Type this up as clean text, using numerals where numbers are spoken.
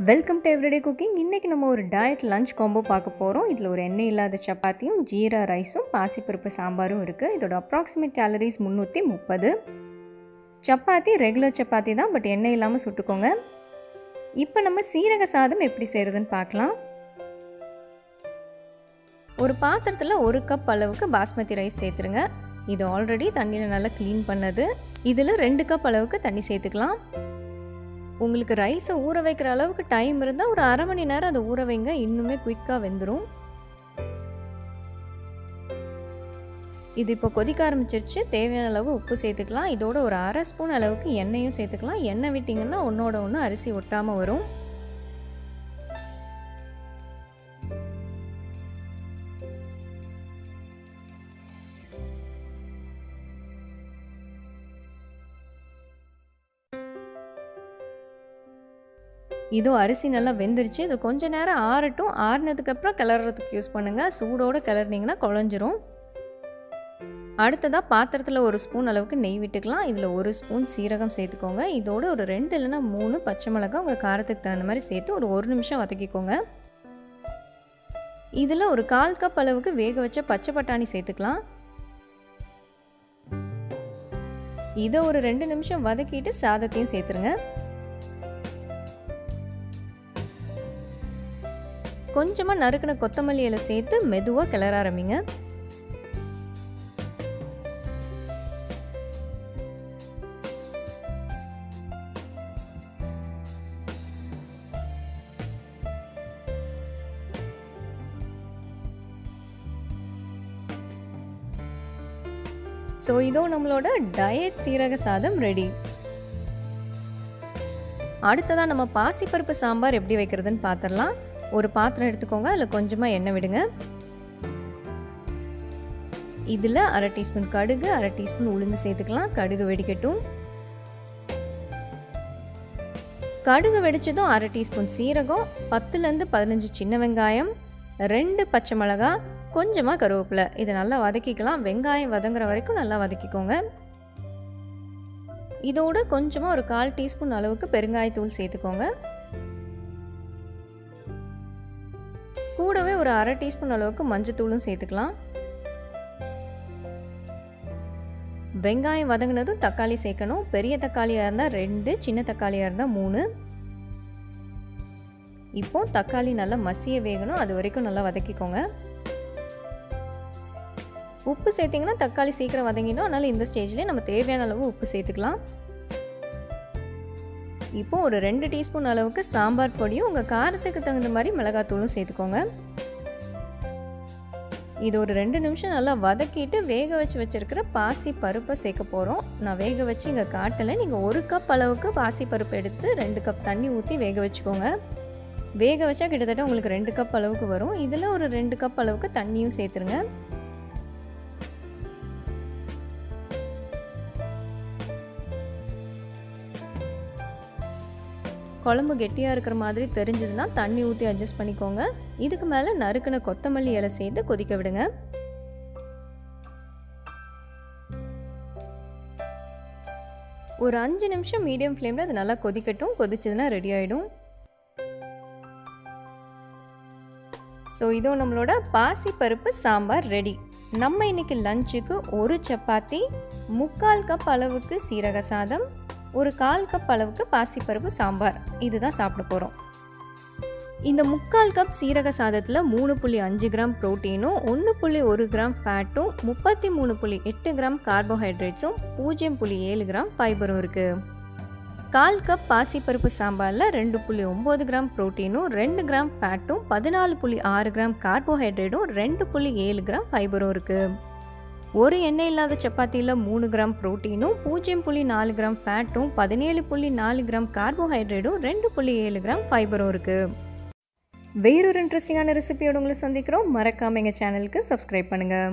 Welcome to everyday cooking. இன்றைக்கி நம்ம ஒரு டயட் லஞ்ச் காம்போ பார்க்க போகிறோம். இதில் ஒரு எண்ணெய் இல்லாத சப்பாத்தியும் ஜீரா ரைஸும் பாசிப்பருப்பு சாம்பாரும் இருக்குது. இதோட approximate calories 330. Chapati regular chapati தான், பட் எண்ணெய் இல்லாமல் சுட்டுக்கோங்க. இப்போ நம்ம சீரக சாதம் எப்படி செய்கிறதுன்னு பார்க்கலாம். ஒரு பாத்திரத்தில் 1 கப் அளவுக்கு பாஸ்மதி ரைஸ் சேர்த்துருங்க. இது ஆல்ரெடி தண்ணியில் நல்லா க்ளீன் பண்ணது. இதில் 2 கப் அளவுக்கு தண்ணி சேர்த்துக்கலாம். உங்களுக்கு ரைஸை ஊற வைக்கிற அளவுக்கு டைம் இருந்தால் ஒரு அரை மணி நேரம் அதை ஊற வைங்க, இன்னுமே குயிக்காக வெந்துடும். இது இப்போ கொதிக்க ஆரம்பிச்சிருச்சு. தேவையான அளவு உப்பு சேர்த்துக்கலாம். இதோட ஒரு அரை ஸ்பூன் அளவுக்கு எண்ணெயும் சேர்த்துக்கலாம். எண்ணெய் விட்டிங்கன்னா ஒன்றோட ஒன்று அரிசி ஒட்டாமல் வரும். இதோ அரிசி நல்லா வெந்துருச்சு. இது கொஞ்ச நேரம் ஆறட்டும். ஆறுனதுக்கப்புறம் கிளறதுக்கு யூஸ் பண்ணுங்கள். சூடோடு கிளறினீங்கன்னா குழஞ்சிரும். அடுத்ததாக பாத்திரத்தில் 1 ஸ்பூன் அளவுக்கு நெய் விட்டுக்கலாம். இதில் 1 ஸ்பூன் சீரகம் சேர்த்துக்கோங்க. இதோட ஒரு 2 இல்லைன்னா 3 பச்சை மிளகாய் உங்கள் காரத்துக்கு தகுந்த மாதிரி சேர்த்து ஒரு 1 நிமிஷம் வதக்கிக்கோங்க. இதில் ஒரு 1/4 கப் அளவுக்கு வேக வச்ச பச்சை பட்டாணி சேர்த்துக்கலாம். இதை ஒரு 2 நிமிஷம் வதக்கிட்டு சாதத்தையும் சேர்த்துருங்க. கொஞ்சமாக நறுக்கின கொத்தமல்லி இலை சேர்த்து மெதுவாக கிளற ஆரம்பிங்க. ஸோ இதோ நம்மளோட டயட் சீரக சாதம் ரெடி. அடுத்ததாக நம்ம பாசிப்பருப்பு சாம்பார் எப்படி வைக்கிறதுன்னு பார்த்துடலாம். ஒரு பாத்திரம் எடுத்துக்கோங்க. அதில் கொஞ்சமாக எண்ணெய் விடுங்க. இதில் அரை டீஸ்பூன் கடுகு, அரை டீஸ்பூன் உளுந்து சேர்த்துக்கலாம். கடுகு வெடிக்கட்டும். கடுகு வெடிச்சதும் அரை டீஸ்பூன் சீரகம், 10லேருந்து 15 சின்ன வெங்காயம், 2 பச்சை மிளகாய், கொஞ்சமாக கருவேப்பிலை. இதை நல்லா வதக்கிக்கலாம். வெங்காயம் வதங்குற வரைக்கும் நல்லா வதக்கிக்கோங்க. இதோட கொஞ்சமாக ஒரு 1/4 டீஸ்பூன் அளவுக்கு பெருங்காயத்தூள் சேர்த்துக்கோங்க. கூடவே ஒரு அரை டீஸ்பூன் அளவுக்கு மஞ்சத்தூளும் சேர்த்துக்கலாம். வெங்காயம் வதங்கினதும் தக்காளி சேர்க்கணும். பெரிய தக்காளியாக இருந்தால் 2, சின்ன தக்காளியாக இருந்தால் 3. இப்போ தக்காளி நல்லா மசிய வேகணும். அது வரைக்கும் நல்லா வதக்கிக்கோங்க. உப்பு சேர்த்திங்கன்னா தக்காளி சீக்கிரம் வதங்கிடும். அதனால் இந்த ஸ்டேஜ்லேயே நம்ம தேவையான அளவு உப்பு சேர்த்துக்கலாம். இப்போ ஒரு 2 டீஸ்பூன் அளவுக்கு சாம்பார் பொடியும் உங்கள் காரத்துக்கு தகுந்த மாதிரி மிளகாத்தூளும் சேர்த்துக்கோங்க. இது ஒரு 2 நிமிஷம் நல்லா வதக்கிட்டு வேக வச்சிருக்கிற பாசி பருப்பை சேர்க்க போகிறோம். நான் வேக வச்சு இங்கே காட்டலை. நீங்கள் 1 கப் அளவுக்கு பாசி பருப்பு எடுத்து 2 கப் தண்ணி ஊற்றி வேக வச்சுக்கோங்க. வேக வச்சா கிட்டத்தட்ட உங்களுக்கு 2 கப் அளவுக்கு வரும். இதில் ஒரு 2 கப் அளவுக்கு தண்ணியும் சேர்த்துருங்க. குழம்பு கெட்டியாக இருக்கிற மாதிரி தெரிஞ்சதுன்னா தண்ணி ஊற்றி அட்ஜஸ்ட் பண்ணிக்கோங்க. இதுக்கு மேலே நறுக்கின கொத்தமல்லி இலை சேர்த்து கொதிக்க விடுங்க. ஒரு 5 நிமிஷம் மீடியம் ஃப்ளேமில் அது நல்லா கொதிக்கட்டும். கொதிச்சதுன்னா ரெடி ஆகிடும். ஸோ இதோ நம்மளோட பாசி பருப்பு சாம்பார் ரெடி. நம்ம இன்னைக்கு லஞ்சுக்கு 1 சப்பாத்தி, 3/4 கப் அளவுக்கு சீரக சாதம், ஒரு 1/4 கப் அளவுக்கு பாசிப்பருப்பு சாம்பார், இதுதான் சாப்பிட போகிறோம். இந்த 3/4 கப் சீரக சாதத்தில் 3.5 கிராம் ப்ரோட்டீனும், 1.1 கிராம் ஃபேட்டும், 33.8 கிராம் கார்போஹைட்ரேட்ஸும், 0.7 கிராம் ஃபைபரும் இருக்குது. 1/4 கப் பாசிப்பருப்பு சாம்பாரில் 2.9 கிராம் ப்ரோட்டீனும், 2 கிராம் ஃபேட்டும், 14.6 கிராம் கார்போஹைட்ரேட்டும், 2.7 கிராம் ஃபைபரும் இருக்குது. ஒரு எண்ணெய் இல்லாத சப்பாத்தியில் 3 கிராம் ப்ரோட்டீனும், 0.4 கிராம் ஃபேட்டும், 17.4 கிராம் கார்போஹைட்ரேட்டும், 2.7 கிராம் ஃபைபரும் இருக்குது. வேறொரு இன்ட்ரெஸ்டிங்கான ரெசிபியோடு உங்களை சந்திக்கிறோம். மறக்காமல் எங்கள் சேனலுக்கு சப்ஸ்கிரைப் பண்ணுங்கள்.